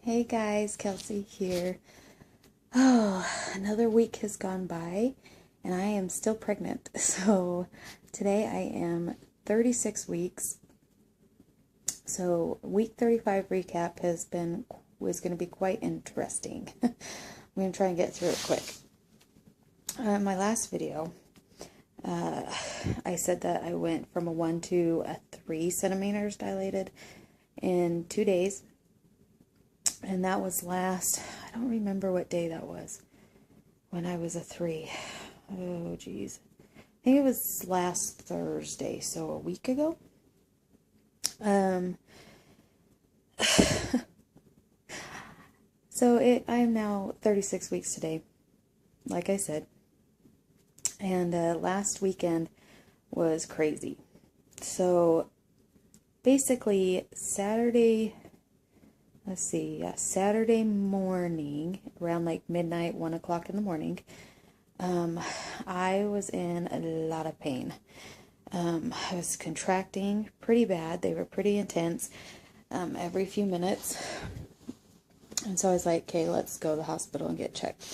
Hey guys, Kelsey here. Oh, another week has gone by and I am still pregnant. So today I am 36 weeks. So week 35 recap was going to be quite interesting. I'm going to try and get through it quick. My last video, I said that I went from a 1 to a 3 centimeters dilated in 2 days. And that was I don't remember what day that was, when I was a 3. Oh, geez. I think it was last Thursday, so a week ago. I am now 36 weeks today, like I said. And last weekend was crazy. So basically, Saturday morning, around like midnight, 1 o'clock in the morning, I was in a lot of pain. I was contracting pretty bad. They were pretty intense, every few minutes. And so I was like, okay, let's go to the hospital and get checked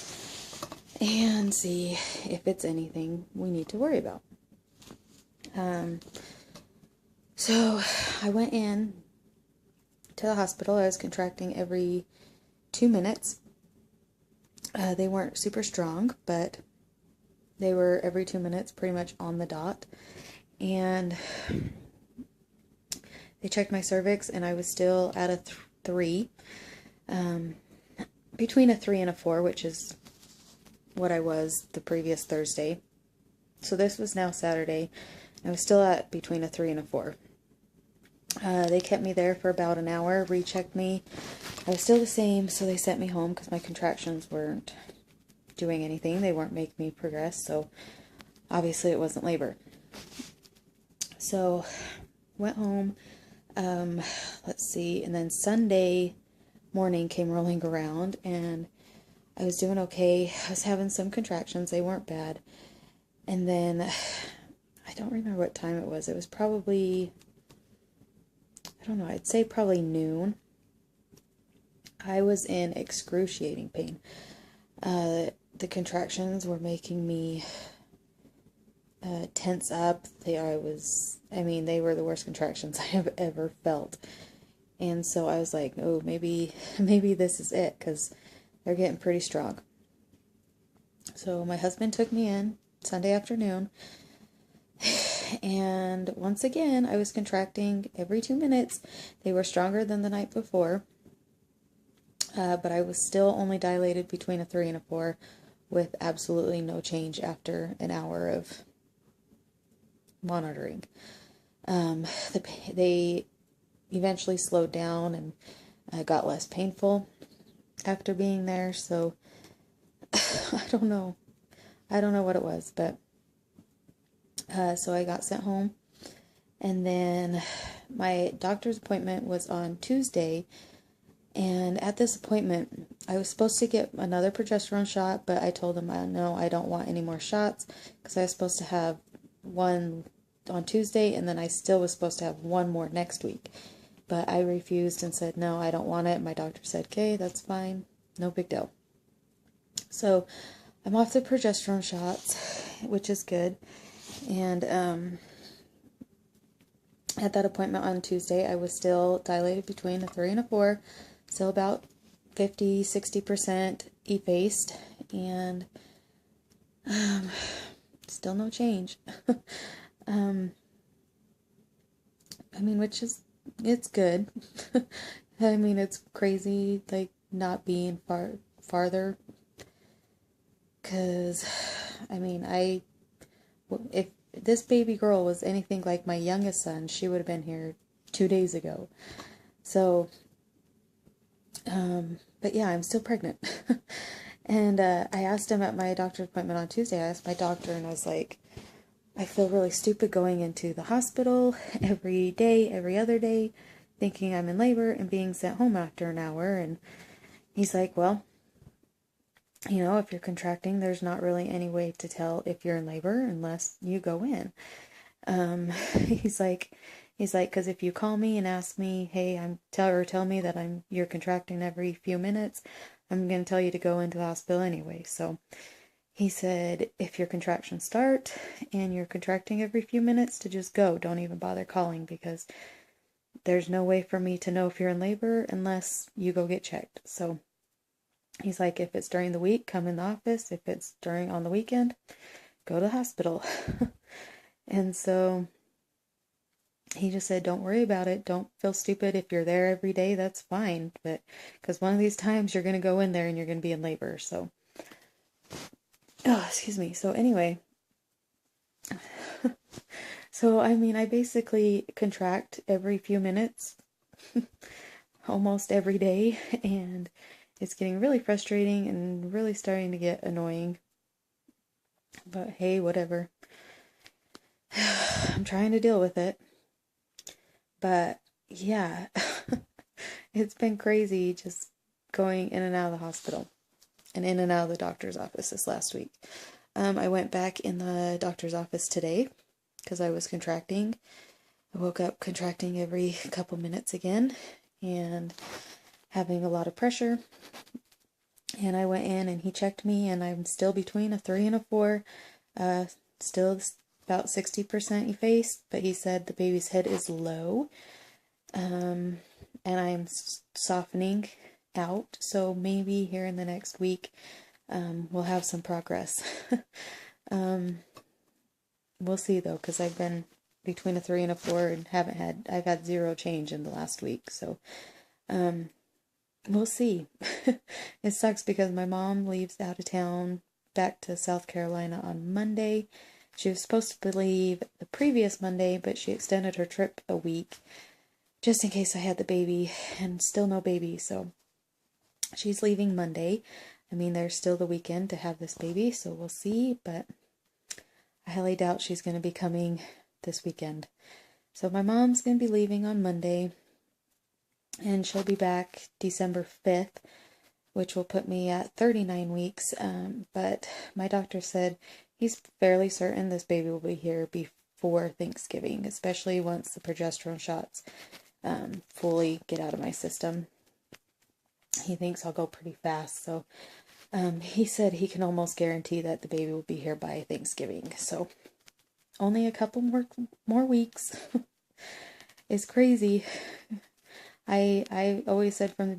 and see if it's anything we need to worry about. So I went in to the hospital. I was contracting every 2 minutes. They weren't super strong, but they were every 2 minutes, pretty much on the dot. And they checked my cervix, and I was still at a 3, between a 3 and a 4, which is what I was the previous Thursday. So this was now Saturday. I was still at between a 3 and a 4. They kept me there for about an hour, rechecked me. I was still the same, so they sent me home because my contractions weren't doing anything. They weren't making me progress, so obviously it wasn't labor. So went home, let's see, and then Sunday morning came rolling around, and I was doing okay. I was having some contractions. They weren't bad. And then, I don't remember what time it was. It was probably, I don't know, I'd say probably noon. I was in excruciating pain. The contractions were making me tense up. They were the worst contractions I have ever felt. And so I was like, oh, maybe this is it, because they're getting pretty strong. So my husband took me in Sunday afternoon, and once again, I was contracting every 2 minutes. They were stronger than the night before, but I was still only dilated between a 3 and a 4, with absolutely no change after an hour of monitoring. They eventually slowed down and got less painful after being there, so I don't know what it was, but so I got sent home, and then my doctor's appointment was on Tuesday. And at this appointment, I was supposed to get another progesterone shot, but I told them, no, I don't want any more shots, because I was supposed to have one on Tuesday, and then I still was supposed to have one more next week. But I refused and said, no, I don't want it. My doctor said, okay, that's fine. No big deal. So I'm off the progesterone shots, which is good. And at that appointment on Tuesday, I was still dilated between a 3 and a 4. Still about 50-60% effaced, and still no change. It's good. It's crazy, like, not being farther, because, if this baby girl was anything like my youngest son, she would have been here 2 days ago. So, but yeah, I'm still pregnant. And I asked him at my doctor's appointment on Tuesday, I asked my doctor, and I was like, I feel really stupid going into the hospital every day, every other day, thinking I'm in labor and being sent home after an hour. And he's like, well, if you're contracting, there's not really any way to tell if you're in labor unless you go in. He's like, He's like, because if you call me and ask me, hey, tell me that you're contracting every few minutes, I'm going to tell you to go into the hospital anyway. So he said, if your contractions start and you're contracting every few minutes, to just go. Don't even bother calling, because there's no way for me to know if you're in labor unless you go get checked. So he's like, if it's during the week, come in the office. If it's on the weekend, go to the hospital. And so he just said, don't worry about it. Don't feel stupid. If you're there every day, that's fine. But because one of these times you're going to go in there and you're going to be in labor. So, excuse me. So anyway, so I mean, I basically contract every few minutes, almost every day. And it's getting really frustrating and really starting to get annoying. But hey, whatever. I'm trying to deal with it. But yeah, it's been crazy just going in and out of the hospital and in and out of the doctor's office this last week. I went back in the doctor's office today because I was contracting. I woke up contracting every couple minutes again and having a lot of pressure. And I went in and he checked me, and I'm still between a 3 and a 4. Still about 60% effaced, but he said the baby's head is low. And I'm softening out, so maybe here in the next week we'll have some progress. We'll see though, because I've been between a 3 and a 4 and I've had zero change in the last week, so we'll see. It sucks because my mom leaves out of town back to South Carolina on Monday. She was supposed to leave the previous Monday, but she extended her trip a week just in case I had the baby, and still no baby, so she's leaving Monday. I mean, there's still the weekend to have this baby, so we'll see, but I highly doubt she's going to be coming this weekend. So my mom's going to be leaving on Monday, and she'll be back December 5th, which will put me at 39 weeks, but my doctor said he's fairly certain this baby will be here before Thanksgiving, especially once the progesterone shots fully get out of my system. He thinks I'll go pretty fast, so he said he can almost guarantee that the baby will be here by Thanksgiving. So only a couple more weeks. It's crazy. I always said from the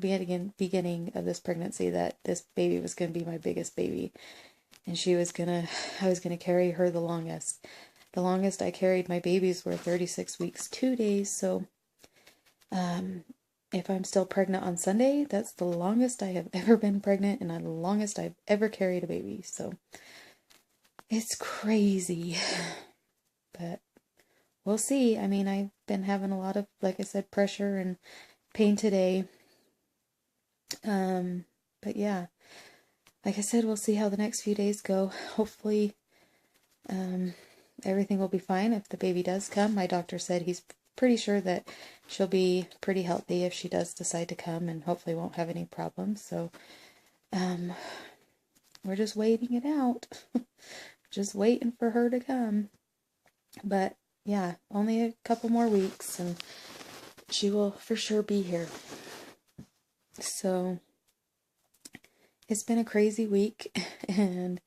beginning of this pregnancy that this baby was going to be my biggest baby, and I was gonna carry her the longest. The longest I carried my babies were 36 weeks, 2 days. So if I'm still pregnant on Sunday, that's the longest I have ever been pregnant, and the longest I've ever carried a baby. So it's crazy, but we'll see. I mean, I've been having a lot of, like I said, pressure and pain today. But yeah, like I said, we'll see how the next few days go. Hopefully, everything will be fine if the baby does come. My doctor said he's pretty sure that she'll be pretty healthy if she does decide to come, and hopefully won't have any problems. So, we're just waiting it out. Just waiting for her to come. But yeah, only a couple more weeks and she will for sure be here. So it's been a crazy week and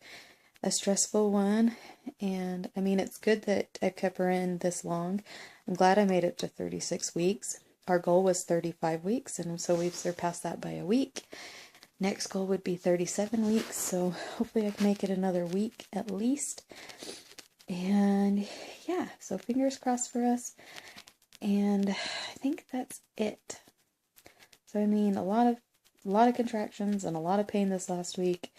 a stressful one. And I mean, it's good that I kept her in this long. I'm glad I made it to 36 weeks. Our goal was 35 weeks, and so we've surpassed that by a week. Next goal would be 37 weeks, so hopefully I can make it another week at least. And yeah, so fingers crossed for us. And I think that's it. So I mean, a lot of contractions and a lot of pain this last week.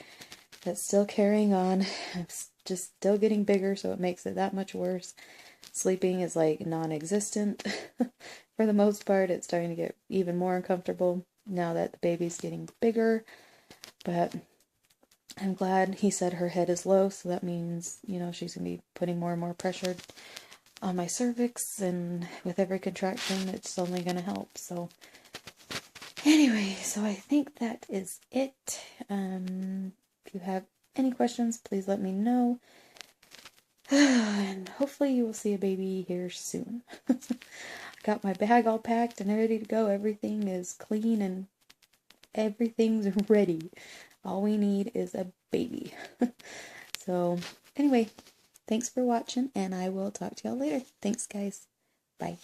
That's still carrying on. I'm just still getting bigger, so it makes it that much worse. Sleeping is like non-existent. For the most part, it's starting to get even more uncomfortable now that the baby's getting bigger. But I'm glad he said her head is low, so that means, you know, she's going to be putting more and more pressure on my cervix, and with every contraction, it's only going to help. So anyway, so I think that is it. If you have any questions, please let me know. And hopefully you will see a baby here soon. Got my bag all packed and ready to go. Everything is clean and everything's ready. All we need is a baby. So, anyway, thanks for watching, and I will talk to y'all later. Thanks, guys. Bye.